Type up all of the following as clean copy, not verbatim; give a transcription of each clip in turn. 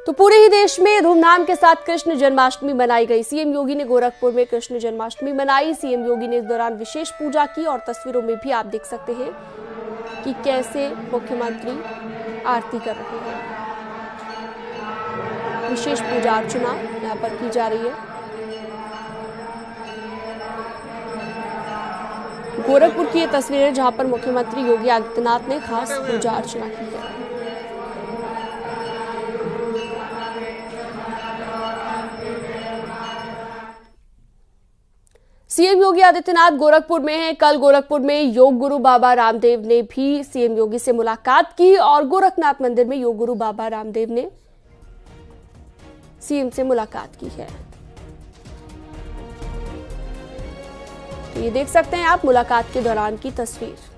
तो पूरे ही देश में धूमधाम के साथ कृष्ण जन्माष्टमी मनाई गई। सीएम योगी ने गोरखपुर में कृष्ण जन्माष्टमी मनाई। सीएम योगी ने इस दौरान विशेष पूजा की और तस्वीरों में भी आप देख सकते हैं कि कैसे मुख्यमंत्री आरती कर रहे हैं। विशेष पूजा अर्चना यहाँ पर की जा रही है। गोरखपुर की ये तस्वीरें जहां पर मुख्यमंत्री योगी आदित्यनाथ ने खास पूजा अर्चना की है। सीएम योगी आदित्यनाथ गोरखपुर में हैं। कल गोरखपुर में योग गुरु बाबा रामदेव ने भी सीएम योगी से मुलाकात की और गोरखनाथ मंदिर में योग गुरु बाबा रामदेव ने सीएम से मुलाकात की है। तो ये देख सकते हैं आप मुलाकात के दौरान की तस्वीर।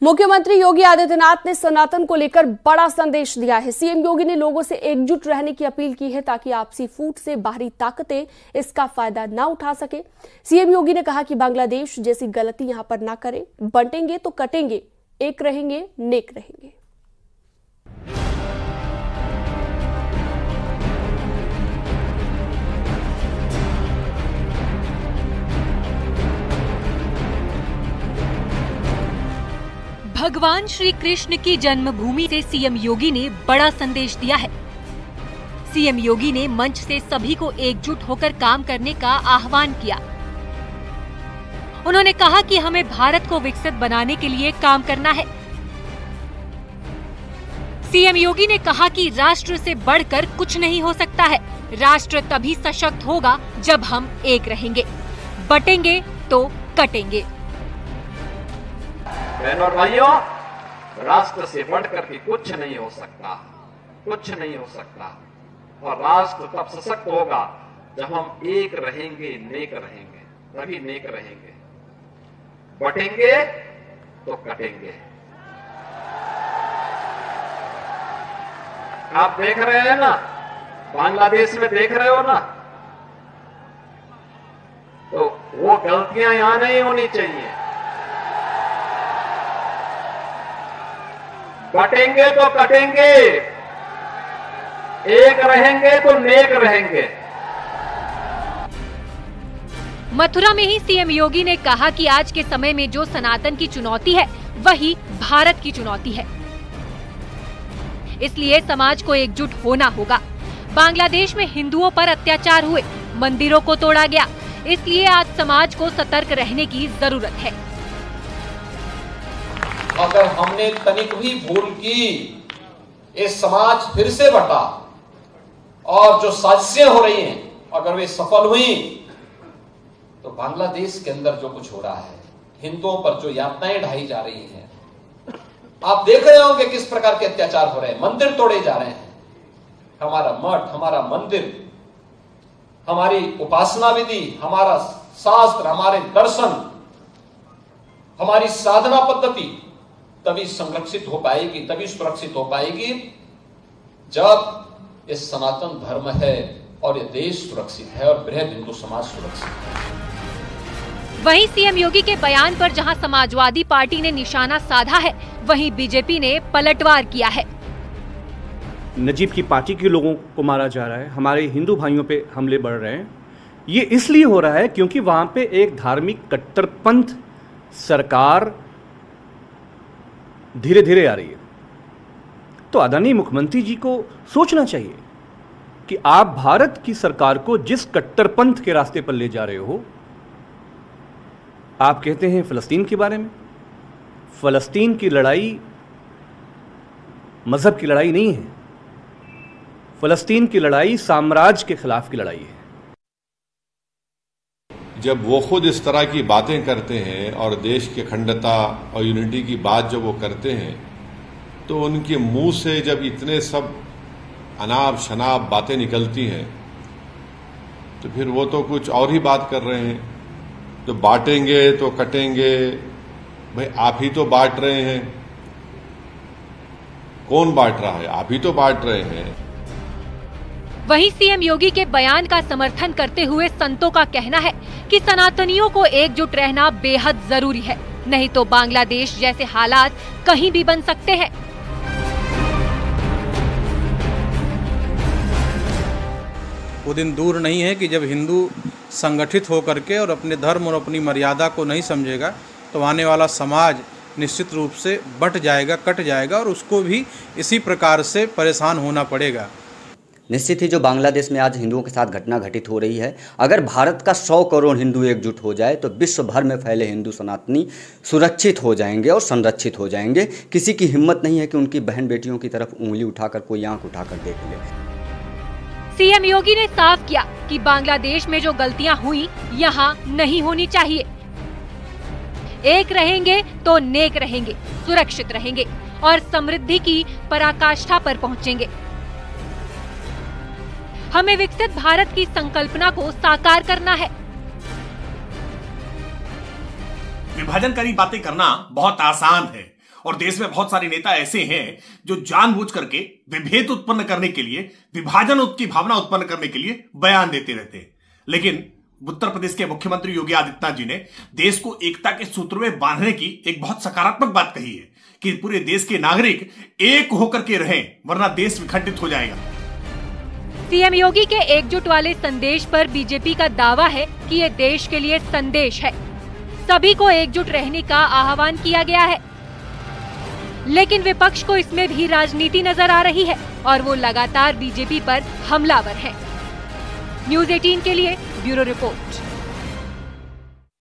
मुख्यमंत्री योगी आदित्यनाथ ने सनातन को लेकर बड़ा संदेश दिया है। सीएम योगी ने लोगों से एकजुट रहने की अपील की है ताकि आपसी फूट से बाहरी ताकतें इसका फायदा ना उठा सके। सीएम योगी ने कहा कि बांग्लादेश जैसी गलती यहां पर ना करें। बंटेंगे तो कटेंगे, एक रहेंगे नेक रहेंगे। भगवान श्री कृष्ण की जन्मभूमि से सीएम योगी ने बड़ा संदेश दिया है। सीएम योगी ने मंच से सभी को एकजुट होकर काम करने का आह्वान किया। उन्होंने कहा कि हमें भारत को विकसित बनाने के लिए काम करना है। सीएम योगी ने कहा कि राष्ट्र से बढ़कर कुछ नहीं हो सकता है। राष्ट्र तभी सशक्त होगा जब हम एक रहेंगे। बटेंगे तो कटेंगे। बहनों और भाइयों, राष्ट्र से बढ़कर के कुछ नहीं हो सकता, कुछ नहीं हो सकता। और राष्ट्र तब सशक्त होगा जब हम एक रहेंगे, नेक रहेंगे, तभी नेक रहेंगे। बटेंगे तो कटेंगे। आप देख रहे हैं ना, बांग्लादेश में देख रहे हो ना, तो वो गलतियां यहां नहीं होनी चाहिए। बटेंगे तो कटेंगे, एक रहेंगे तो नेक रहेंगे। मथुरा में ही सीएम योगी ने कहा कि आज के समय में जो सनातन की चुनौती है वही भारत की चुनौती है। इसलिए समाज को एकजुट होना होगा। बांग्लादेश में हिंदुओं पर अत्याचार हुए, मंदिरों को तोड़ा गया, इसलिए आज समाज को सतर्क रहने की जरूरत है। अगर हमने तनिक भी भूल की, ये समाज फिर से बटा और जो साजिशें हो रही हैं अगर वे सफल हुई तो बांग्लादेश के अंदर जो कुछ हो रहा है, हिंदुओं पर जो यातनाएं ढाई जा रही हैं, आप देख रहे होंगे किस प्रकार के अत्याचार हो रहे हैं। मंदिर तोड़े जा रहे हैं। हमारा मठ, हमारा मंदिर, हमारी उपासना विधि, हमारा शास्त्र, हमारे दर्शन, हमारी साधना पद्धति तभी संरक्षित हो पाएगी, तभी सुरक्षित हो पाएगी जब ये सनातन धर्म है और ये देश सुरक्षित है और बृहद हिंदू समाज सुरक्षित है। वहीं सीएम योगी के बयान पर जहां समाजवादी पार्टी ने निशाना साधा है, वहीं बीजेपी ने पलटवार किया है। नजीब की पार्टी के लोगों को मारा जा रहा है, हमारे हिंदू भाइयों पे हमले बढ़ रहे हैं। ये इसलिए हो रहा है क्योंकि वहां पे एक धार्मिक कट्टरपंथ सरकार धीरे धीरे आ रही है। तो आदरणीय मुख्यमंत्री जी को सोचना चाहिए कि आप भारत की सरकार को जिस कट्टरपंथ के रास्ते पर ले जा रहे हो, आप कहते हैं फिलिस्तीन के बारे में। फिलिस्तीन की लड़ाई मजहब की लड़ाई नहीं है। फिलिस्तीन की लड़ाई साम्राज्य के खिलाफ की लड़ाई है। जब वो खुद इस तरह की बातें करते हैं और देश की अखंडता और यूनिटी की बात जब वो करते हैं, तो उनके मुंह से जब इतने सब अनाप शनाप बातें निकलती हैं, तो फिर वो तो कुछ और ही बात कर रहे हैं। तो बांटेंगे तो कटेंगे, भाई आप ही तो बांट रहे हैं। कौन बांट रहा है? आप ही तो बांट रहे हैं। वहीं सीएम योगी के बयान का समर्थन करते हुए संतों का कहना है कि सनातनियों को एकजुट रहना बेहद जरूरी है। नहीं तो बांग्लादेश जैसे हालात कहीं भी बन सकते हैं। वो दिन दूर नहीं है कि जब हिंदू संगठित होकर के और अपने धर्म और अपनी मर्यादा को नहीं समझेगा तो आने वाला समाज निश्चित रूप से बट जाएगा, कट जाएगा और उसको भी इसी प्रकार से परेशान होना पड़ेगा। निश्चित ही जो बांग्लादेश में आज हिंदुओं के साथ घटना घटित हो रही है, अगर भारत का 100 करोड़ हिंदू एकजुट हो जाए तो विश्व भर में फैले हिंदू सनातनी सुरक्षित हो जाएंगे और संरक्षित हो जाएंगे। किसी की हिम्मत नहीं है कि उनकी बहन बेटियों की तरफ उंगली उठाकर कोई आंख उठाकर देख ले। सीएम योगी ने साफ किया कि बांग्लादेश में जो गलतियां हुई यहाँ नहीं होनी चाहिए। एक रहेंगे तो नेक रहेंगे, सुरक्षित रहेंगे और समृद्धि की पराकाष्ठा पर पहुंचेंगे। हमें विकसित भारत की संकल्पना को साकार करना है। विभाजनकारी बातें करना बहुत आसान है और देश में बहुत सारे नेता ऐसे हैं जो जानबूझ करके विभेद उत्पन्न करने के लिए, विभाजन की भावना उत्पन्न करने के लिए बयान देते रहते हैं। लेकिन उत्तर प्रदेश के मुख्यमंत्री योगी आदित्यनाथ जी ने देश को एकता के सूत्र में बांधने की एक बहुत सकारात्मक बात कही है कि पूरे देश के नागरिक एक होकर के रहें, वरना देश विखंडित हो जाएगा। सीएम योगी के एकजुट वाले संदेश पर बीजेपी का दावा है कि ये देश के लिए संदेश है। सभी को एकजुट रहने का आह्वान किया गया है, लेकिन विपक्ष को इसमें भी राजनीति नजर आ रही है और वो लगातार बीजेपी पर हमलावर है। न्यूज़ 18 के लिए ब्यूरो रिपोर्ट।